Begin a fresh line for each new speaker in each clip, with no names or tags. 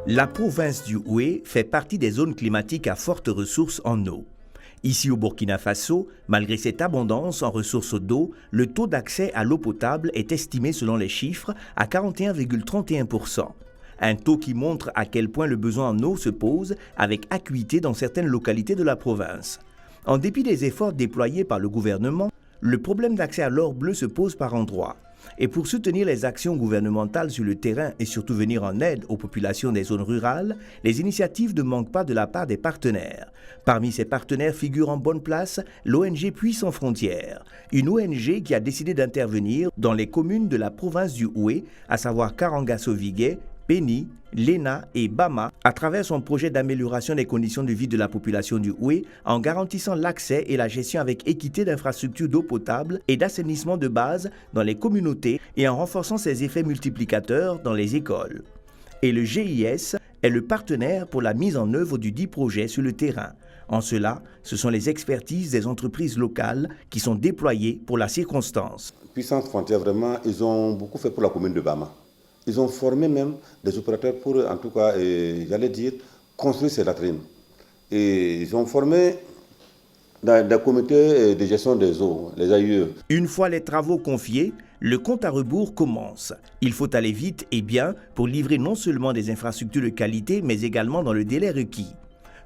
La province du Houé fait partie des zones climatiques à fortes ressources en eau. Ici au Burkina Faso, malgré cette abondance en ressources d'eau, le taux d'accès à l'eau potable est estimé selon les chiffres à 41,31%. Un taux qui montre à quel point le besoin en eau se pose avec acuité dans certaines localités de la province. En dépit des efforts déployés par le gouvernement, le problème d'accès à l'or bleu se pose par endroits. Et pour soutenir les actions gouvernementales sur le terrain et surtout venir en aide aux populations des zones rurales, les initiatives ne manquent pas de la part des partenaires. Parmi ces partenaires figure en bonne place l'ONG Puits sans frontières, une ONG qui a décidé d'intervenir dans les communes de la province du Houé, à savoir Karangasso-Vigué, Beni, Lena et Bama, à travers son projet d'amélioration des conditions de vie de la population du Houé en garantissant l'accès et la gestion avec équité d'infrastructures d'eau potable et d'assainissement de base dans les communautés et en renforçant ses effets multiplicateurs dans les écoles. Et le GIS est le partenaire pour la mise en œuvre du dit projet sur le terrain. En cela, ce sont les expertises des entreprises locales qui sont déployées pour la circonstance.
Puissance Frontière, vraiment, ils ont beaucoup fait pour la commune de Bama. Ils ont formé même des opérateurs pour, en tout cas, j'allais dire, construire ces latrines. Et ils ont formé dans des comités de gestion des eaux, les AIE.
Une fois les travaux confiés, le compte à rebours commence. Il faut aller vite et bien pour livrer non seulement des infrastructures de qualité, mais également dans le délai requis.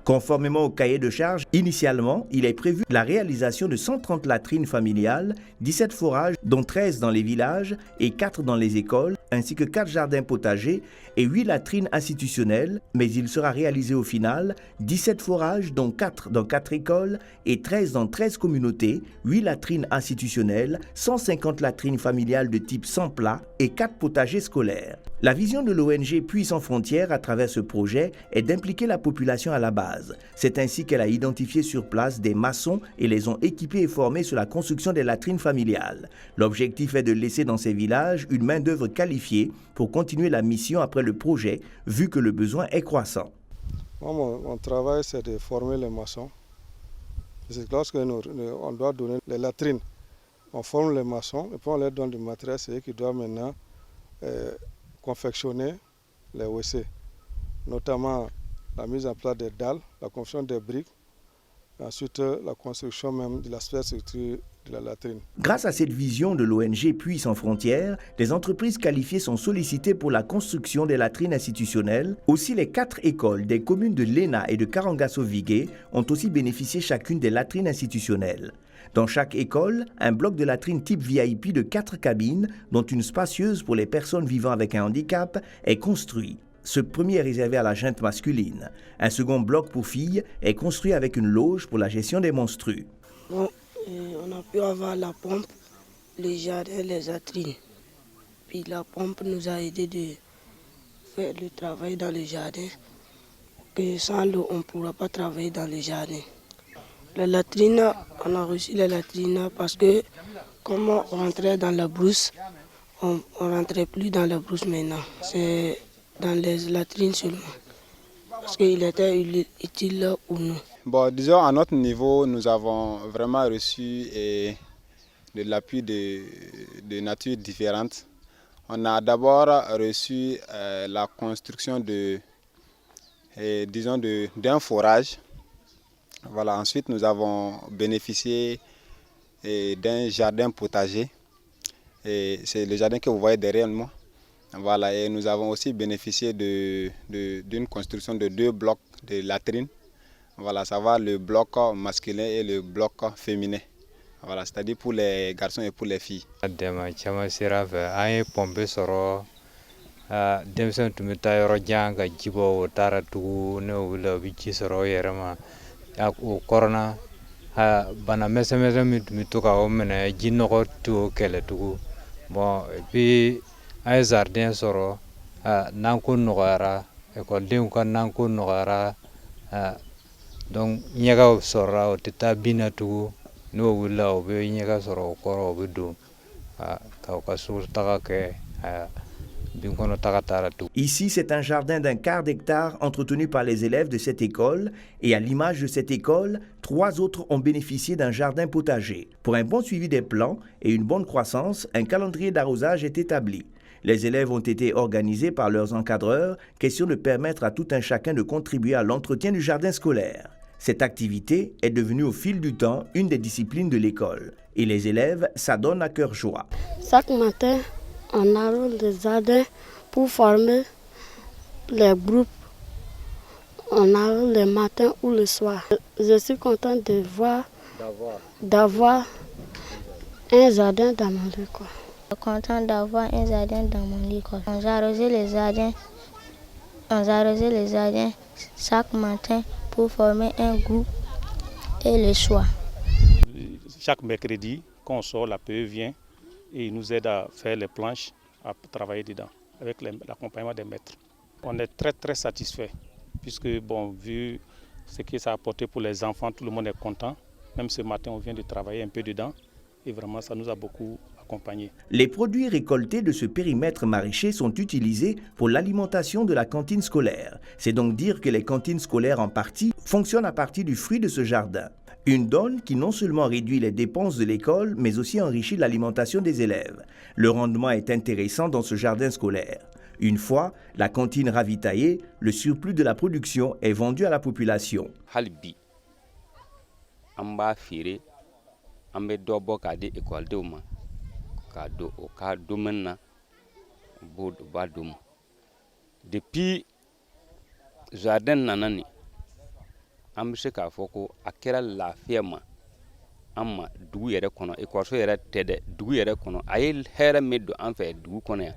Conformément au cahier de charge, initialement, il est prévu la réalisation de 130 latrines familiales, 17 forages, dont 13 dans les villages et 4 dans les écoles, ainsi que 4 jardins potagers et 8 latrines institutionnelles, mais il sera réalisé au final 17 forages, dont 4 dans 4 écoles et 13 dans 13 communautés, 8 latrines institutionnelles, 150 latrines familiales de type sans plat et 4 potagers scolaires. La vision de l'ONG Puits sans frontières à travers ce projet est d'impliquer la population à la base. C'est ainsi qu'elle a identifié sur place des maçons et les ont équipés et formés sur la construction des latrines familiales. L'objectif est de laisser dans ces villages une main-d'œuvre qualifiée pour continuer la mission après le projet, vu que le besoin est croissant.
Mon travail, c'est de former les maçons. C'est lorsque on doit donner les latrines, on forme les maçons et puis on leur donne du matériel, c'est eux qui doivent maintenant confectionner les WC, notamment la mise en place des dalles, la construction des briques, ensuite la construction même de la structure de la latrine.
Grâce à cette vision de l'ONG Puits sans frontières, les entreprises qualifiées sont sollicitées pour la construction des latrines institutionnelles. Aussi, les 4 écoles des communes de Lena et de Karangasso-Vigué ont aussi bénéficié chacune des latrines institutionnelles. Dans chaque école, un bloc de latrine type VIP de 4 cabines, dont une spacieuse pour les personnes vivant avec un handicap, est construit. Ce premier est réservé à la junte masculine. Un second bloc pour filles est construit avec une loge pour la gestion des menstrues.
Bon, on a pu avoir la pompe, les jardins, les latrines. Puis la pompe nous a aidé de faire le travail dans les jardins. Que sans l'eau, on ne pourra pas travailler dans les jardins. La latrine, on a reçu la latrine parce que comme on rentrait dans la brousse, on ne rentrait plus dans la brousse maintenant. C'est dans les latrines seulement. Parce qu'il était utile pour nous.
Bon, disons, à notre niveau, nous avons vraiment reçu de l'appui de nature différente. On a d'abord reçu la construction d'un forage. Voilà, ensuite, nous avons bénéficié d'un jardin potager. C'est le jardin que vous voyez derrière moi. Voilà, et nous avons aussi bénéficié d'une construction de 2 blocs de latrines. Voilà, ça va le bloc masculin et le bloc féminin. Voilà, c'est-à-dire pour les garçons et pour les filles.
O corona bana mese mi to ka o mena jinno to kele to bon et puis ay jardin soro nan ko nogara école dem ko nan ko nogara donc nyega soro o teta bina to no wula o be nyega soro ko ro be do ka sur ta ke
Ici, c'est un jardin d'un quart d'hectare entretenu par les élèves de cette école et à l'image de cette école, 3 autres ont bénéficié d'un jardin potager. Pour un bon suivi des plants et une bonne croissance, un calendrier d'arrosage est établi. Les élèves ont été organisés par leurs encadreurs, question de permettre à tout un chacun de contribuer à l'entretien du jardin scolaire. Cette activité est devenue au fil du temps une des disciplines de l'école et les élèves s'adonnent à cœur joie.
Chaque matin, on arrose le jardin pour former les groupes. On arrose le matin ou le soir. Je suis contente d'avoir un jardin dans mon école.
Je suis contente d'avoir un jardin dans mon école. On arrosait les jardins chaque matin pour former un groupe et le soir.
Chaque mercredi, quand on sort, la PE vient et il nous aide à faire les planches, à travailler dedans, avec l'accompagnement des maîtres. On est très très satisfait, puisque vu ce que ça a apporté pour les enfants, tout le monde est content. Même ce matin, on vient de travailler un peu dedans et vraiment ça nous a beaucoup accompagnés.
Les produits récoltés de ce périmètre maraîcher sont utilisés pour l'alimentation de la cantine scolaire. C'est donc dire que les cantines scolaires en partie fonctionnent à partir du fruit de ce jardin. Une donne qui non seulement réduit les dépenses de l'école, mais aussi enrichit l'alimentation des élèves. Le rendement est intéressant dans ce jardin scolaire. Une fois la cantine ravitaillée, le surplus de la production est vendu à la population.
Halbi, amba fire, ambe dobo kade école de uma, kado o kado menna, bod badum. Depuis jardin nanani, ambe se ka foko akera la fiema, amma dugu yere kono école so yere tede dugu yere kono ayel here medo anfe dugu kono ya.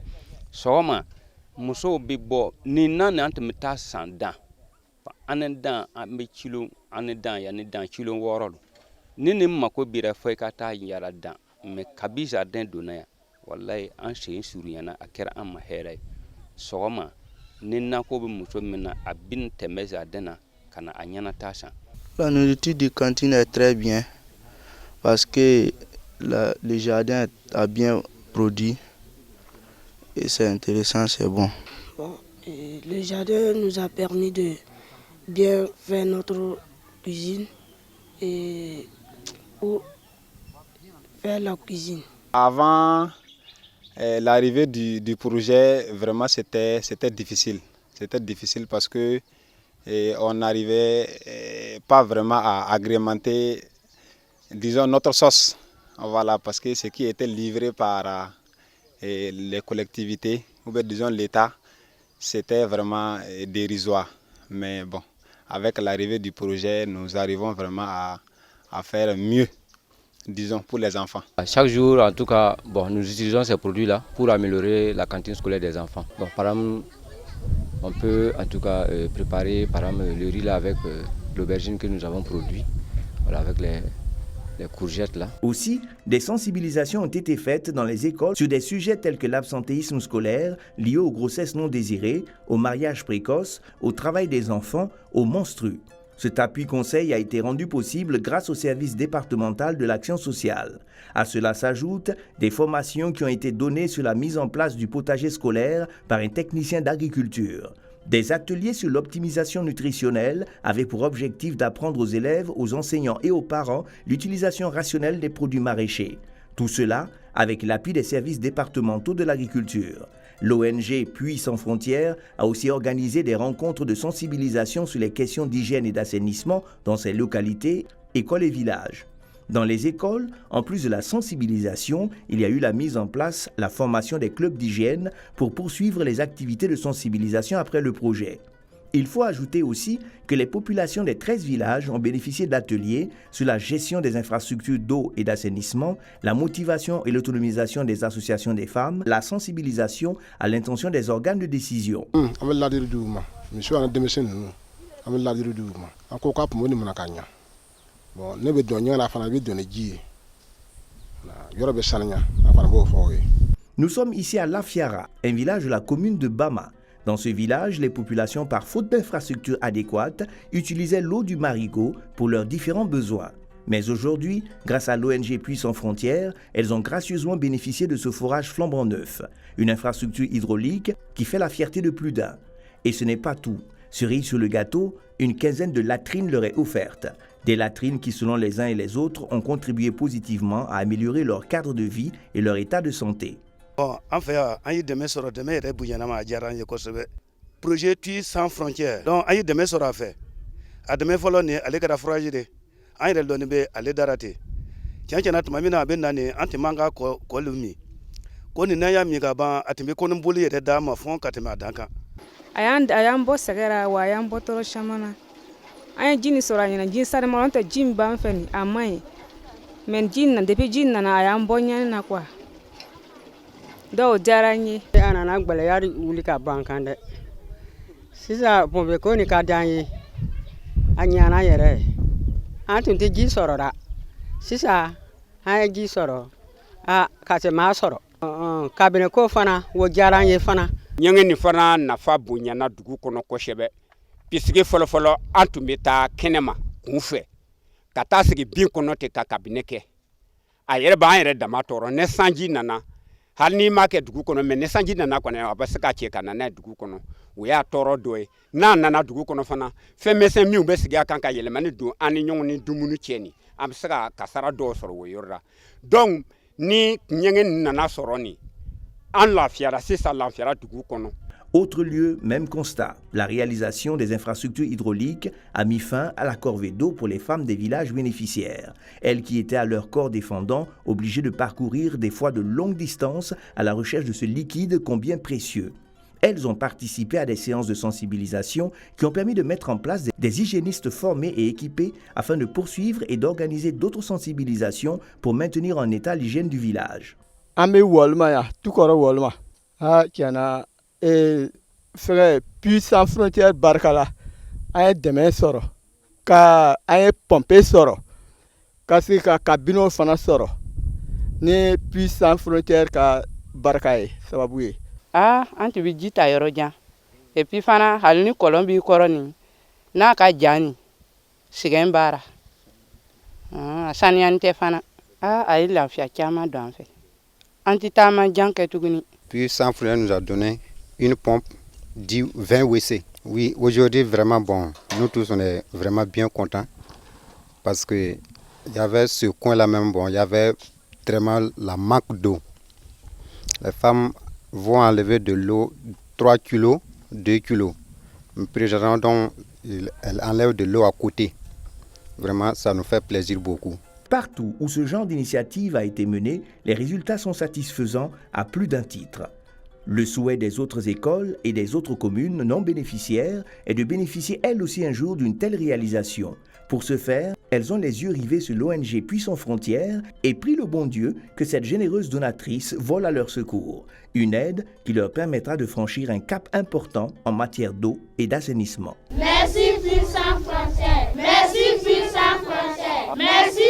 Soma muso bibo ni nane antemita sanda. Anedan ambe chilo anedan ya nedan chilo worolo. Nini mako bira foi kata yara dan me kabi jardin donaya wallahi an sey suriyana akera amma here. Soma nina ko be muso mena abin teme jardin kana anyana tasa.
La nourriture de cantine est très bien parce que le jardin a bien produit et c'est intéressant, c'est bon.
Le jardin nous a permis de bien faire notre cuisine et pour faire la cuisine.
Avant l'arrivée du projet, vraiment c'était difficile. C'était difficile parce que on n'arrivait pas vraiment à agrémenter, disons, notre sauce. Voilà, parce que ce qui était livré par les collectivités, ou bien disons l'État, c'était vraiment dérisoire. Mais bon, avec l'arrivée du projet, nous arrivons vraiment à faire mieux, disons, pour les enfants.
Chaque jour, en tout cas, nous utilisons ces produits-là pour améliorer la cantine scolaire des enfants. Par exemple, on peut en tout cas préparer par exemple, le riz là, avec l'aubergine que nous avons produit, voilà, avec les courgettes là.
Aussi, des sensibilisations ont été faites dans les écoles sur des sujets tels que l'absentéisme scolaire lié aux grossesses non désirées, au mariage précoce, au travail des enfants, aux menstrues. Cet appui conseil a été rendu possible grâce au service départemental de l'action sociale. À cela s'ajoutent des formations qui ont été données sur la mise en place du potager scolaire par un technicien d'agriculture. Des ateliers sur l'optimisation nutritionnelle avaient pour objectif d'apprendre aux élèves, aux enseignants et aux parents l'utilisation rationnelle des produits maraîchers. Tout cela avec l'appui des services départementaux de l'agriculture. L'ONG Puits sans frontières a aussi organisé des rencontres de sensibilisation sur les questions d'hygiène et d'assainissement dans ces localités, écoles et villages. Dans les écoles, en plus de la sensibilisation, il y a eu la mise en place, la formation des clubs d'hygiène pour poursuivre les activités de sensibilisation après le projet. Il faut ajouter aussi que les populations des 13 villages ont bénéficié d'ateliers sur la gestion des infrastructures d'eau et d'assainissement, la motivation et l'autonomisation des associations des femmes, la sensibilisation à l'intention des organes de décision. Nous sommes ici à Lafiara, un village de la commune de Bama. Dans ce village, les populations, par faute d'infrastructures adéquates, utilisaient l'eau du Marigot pour leurs différents besoins. Mais aujourd'hui, grâce à l'ONG Puits sans frontières, elles ont gracieusement bénéficié de ce forage flambant neuf, une infrastructure hydraulique qui fait la fierté de plus d'un. Et ce n'est pas tout. Cerise sur le gâteau, une quinzaine de latrines leur est offerte. Des latrines qui, selon les uns et les autres, ont contribué positivement à améliorer leur cadre de vie et leur état de santé.
Bon, en fait, on y demain sur demain, il y a un projet TUI sans frontières. Donc, on y demain sur la fait. À demain, il faut aller à la fragilité. On y donne aller d'arrêter. Tiens, tu as tu m'as mis dans ben d'année, anti-manga kolumi. Koni naya migaba, atime konumbuli et dame fond katema danka.
Ayam boss sagara, wayam botolo shamana. Ayam jini soranya, jin saremonte jim banfeni, amai. Men jin depuis jin na ayam bonya na kwa. Do jaranye.
Ana na gbele yari ulika bankande. Sisa pombe ko ni kadanyi. Anyana yere. Antun te ji sorora. Sisa ha ji soro. Kase ma soro. Kabine ko fana wo jaranye fana.
Nyenge ni fana nafa bonya na dugu kono koshebe. Pisige folo antu meta kenema kunfe. Kata sigi bin kono te ka kabine ke. Ayere ba ayere dama toro ne sanji nana. Hal ni ma ke dugu kono me ne sanji nana kono abase ka che kana na dugu kono. We ya toro doe. Na nana dugu kono fana. Fe mesen mi ube sigi akanka yele mani du ani nyongo ni dumunu cheni. Abase ka kasara do soro we yorra. Donc ni nyenge nana soro ni. An la fiara c'est ça la fiara dugu kono.
Autre lieu, même constat. La réalisation des infrastructures hydrauliques a mis fin à la corvée d'eau pour les femmes des villages bénéficiaires. Elles qui étaient à leur corps défendant, obligées de parcourir des fois de longues distances à la recherche de ce liquide combien précieux. Elles ont participé à des séances de sensibilisation qui ont permis de mettre en place des hygiénistes formés et équipés afin de poursuivre et d'organiser d'autres sensibilisations pour maintenir en état l'hygiène du village.
Et faire plus sans frontières barkala ay demain soro ka ay pompe soro kasi ka kabino fana soro ni plus sans frontières ka barkaye sababu
anti bi jita yoro jan et puis fana halni Colombie koroni na ka jani sigen bara saniante fana ay la fia chama do en fait anti tama jan ke tuguni.
Puis sans frontières nous a donné une pompe 20 WC. Oui, aujourd'hui, vraiment, bon, nous tous, on est vraiment bien contents parce que il y avait ce coin-là même, bon, il y avait vraiment la manque d'eau. Les femmes vont enlever de l'eau 3 kilos, 2 kilos. Présentement, donc, elles enlèvent de l'eau à côté. Vraiment, ça nous fait plaisir beaucoup.
Partout où ce genre d'initiative a été menée, les résultats sont satisfaisants à plus d'un titre. Le souhait des autres écoles et des autres communes non bénéficiaires est de bénéficier elles aussi un jour d'une telle réalisation. Pour ce faire, elles ont les yeux rivés sur l'ONG Puy sans frontières et prient le bon Dieu que cette généreuse donatrice vole à leur secours. Une aide qui leur permettra de franchir un cap important en matière d'eau et d'assainissement.
Merci Puy sans frontières. Merci Puy sans frontières. Merci.